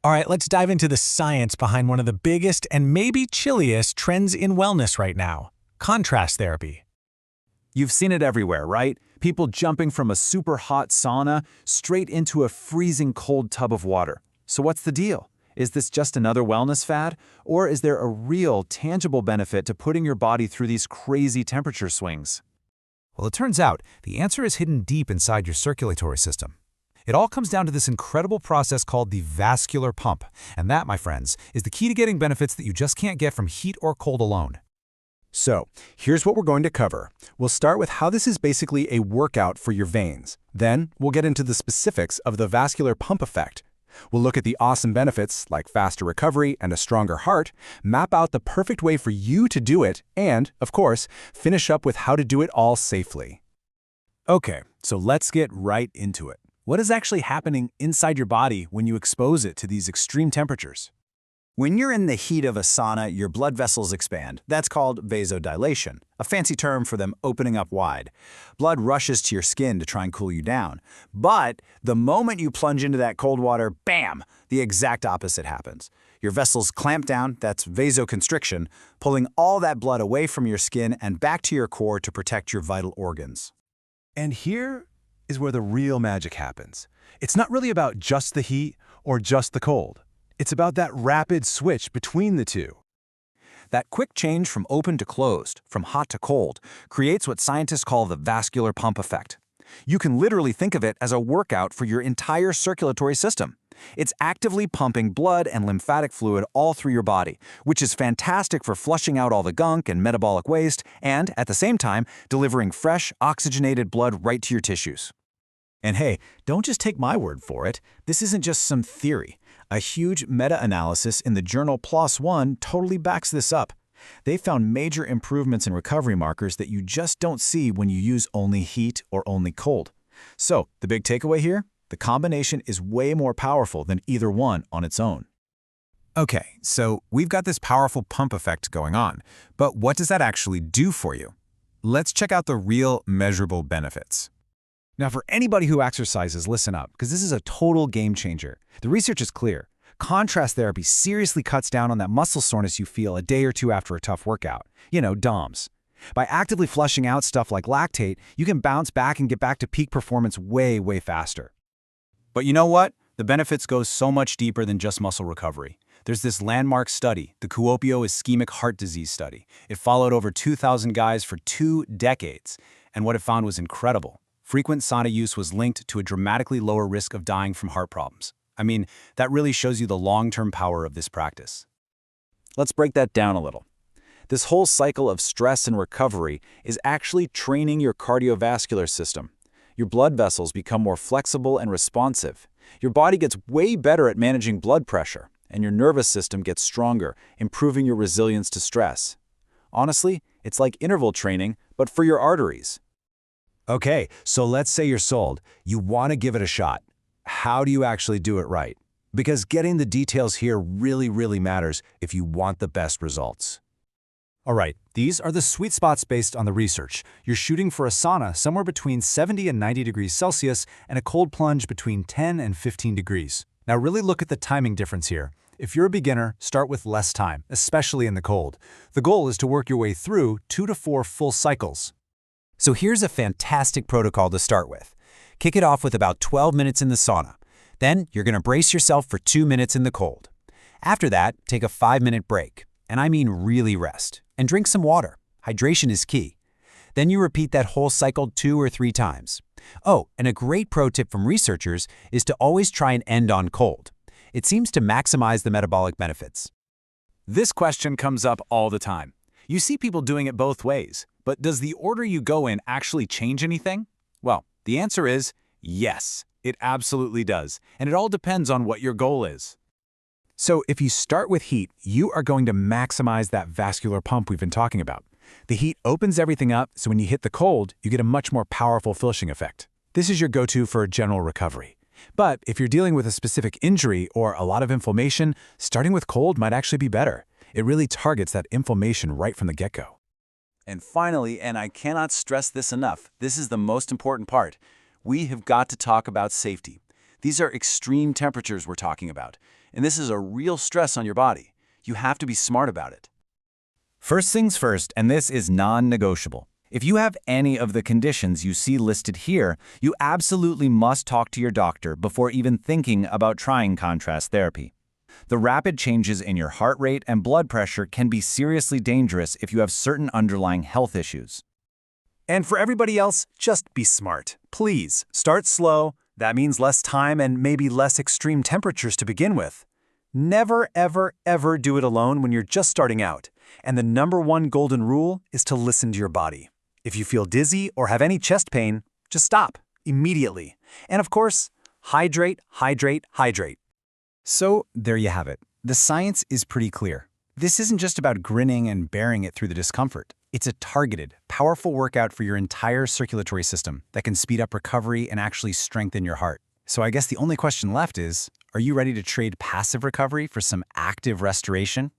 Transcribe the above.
All right, let's dive into the science behind one of the biggest and maybe chilliest trends in wellness right now: contrast therapy. You've seen it everywhere, right? People jumping from a super hot sauna straight into a freezing cold tub of water. So what's the deal? Is this just another wellness fad? Or is there a real, tangible benefit to putting your body through these crazy temperature swings? Well, it turns out the answer is hidden deep inside your circulatory system. It all comes down to this incredible process called the vascular pump. And that, my friends, is the key to getting benefits that you just can't get from heat or cold alone. So, here's what we're going to cover. We'll start with how this is basically a workout for your veins. Then, we'll get into the specifics of the vascular pump effect. We'll look at the awesome benefits, like faster recovery and a stronger heart, map out the perfect way for you to do it, and, of course, finish up with how to do it all safely. Okay, so let's get right into it. What is actually happening inside your body when you expose it to these extreme temperatures? When you're in the heat of a sauna, your blood vessels expand. That's called vasodilation, a fancy term for them opening up wide. Blood rushes to your skin to try and cool you down. But the moment you plunge into that cold water, bam, the exact opposite happens. Your vessels clamp down, that's vasoconstriction, pulling all that blood away from your skin and back to your core to protect your vital organs. And here is where the real magic happens. It's not really about just the heat or just the cold. It's about that rapid switch between the two. That quick change from open to closed, from hot to cold, creates what scientists call the vascular pump effect. You can literally think of it as a workout for your entire circulatory system. It's actively pumping blood and lymphatic fluid all through your body, which is fantastic for flushing out all the gunk and metabolic waste, and, at the same time, delivering fresh, oxygenated blood right to your tissues. And hey, don't just take my word for it. This isn't just some theory. A huge meta-analysis in the journal PLOS One totally backs this up. They found major improvements in recovery markers that you just don't see when you use only heat or only cold. So, the big takeaway here? The combination is way more powerful than either one on its own. Okay, so we've got this powerful pump effect going on, but what does that actually do for you? Let's check out the real measurable benefits. Now, for anybody who exercises, listen up, because this is a total game changer. The research is clear. Contrast therapy seriously cuts down on that muscle soreness you feel a day or two after a tough workout. You know, DOMS. By actively flushing out stuff like lactate, you can bounce back and get back to peak performance way, way faster. But you know what? The benefits go so much deeper than just muscle recovery. There's this landmark study, the Kuopio Ischemic Heart Disease Study. It followed over 2,000 guys for 2 decades, and what it found was incredible. Frequent sauna use was linked to a dramatically lower risk of dying from heart problems. I mean, that really shows you the long-term power of this practice. Let's break that down a little. This whole cycle of stress and recovery is actually training your cardiovascular system. Your blood vessels become more flexible and responsive. Your body gets way better at managing blood pressure, and your nervous system gets stronger, improving your resilience to stress. Honestly, it's like interval training, but for your arteries. Okay, so let's say you're sold. You want to give it a shot. How do you actually do it right? Because getting the details here really matters if you want the best results. All right, these are the sweet spots based on the research. You're shooting for a sauna somewhere between 70 and 90 degrees Celsius and a cold plunge between 10 and 15 degrees. Now really look at the timing difference here. If you're a beginner, start with less time, especially in the cold. The goal is to work your way through 2 to 4 full cycles. So here's a fantastic protocol to start with. Kick it off with about 12 minutes in the sauna. Then you're going to brace yourself for 2 minutes in the cold. After that, take a 5-minute break, and I mean really rest, and drink some water. Hydration is key. Then you repeat that whole cycle 2 or 3 times. Oh, and a great pro tip from researchers is to always try and end on cold. It seems to maximize the metabolic benefits. This question comes up all the time. You see people doing it both ways, but does the order you go in actually change anything? Well, the answer is yes, it absolutely does, and it all depends on what your goal is. So if you start with heat, you are going to maximize that vascular pump we've been talking about. The heat opens everything up, so when you hit the cold, you get a much more powerful flushing effect. This is your go-to for general recovery. But if you're dealing with a specific injury or a lot of inflammation, starting with cold might actually be better. It really targets that inflammation right from the get-go. And finally, and I cannot stress this enough, this is the most important part, we have got to talk about safety. These are extreme temperatures we're talking about, and this is a real stress on your body. You have to be smart about it. First things first, and this is non-negotiable. If you have any of the conditions you see listed here, you absolutely must talk to your doctor before even thinking about trying contrast therapy. The rapid changes in your heart rate and blood pressure can be seriously dangerous if you have certain underlying health issues. And for everybody else, just be smart. Please, start slow. That means less time and maybe less extreme temperatures to begin with. Never, ever, ever do it alone when you're just starting out. And the #1 golden rule is to listen to your body. If you feel dizzy or have any chest pain, just stop immediately. And of course, hydrate, hydrate, hydrate. So there you have it. The science is pretty clear. This isn't just about grinning and bearing it through the discomfort. It's a targeted, powerful workout for your entire circulatory system that can speed up recovery and actually strengthen your heart. So I guess the only question left is, are you ready to trade passive recovery for some active restoration?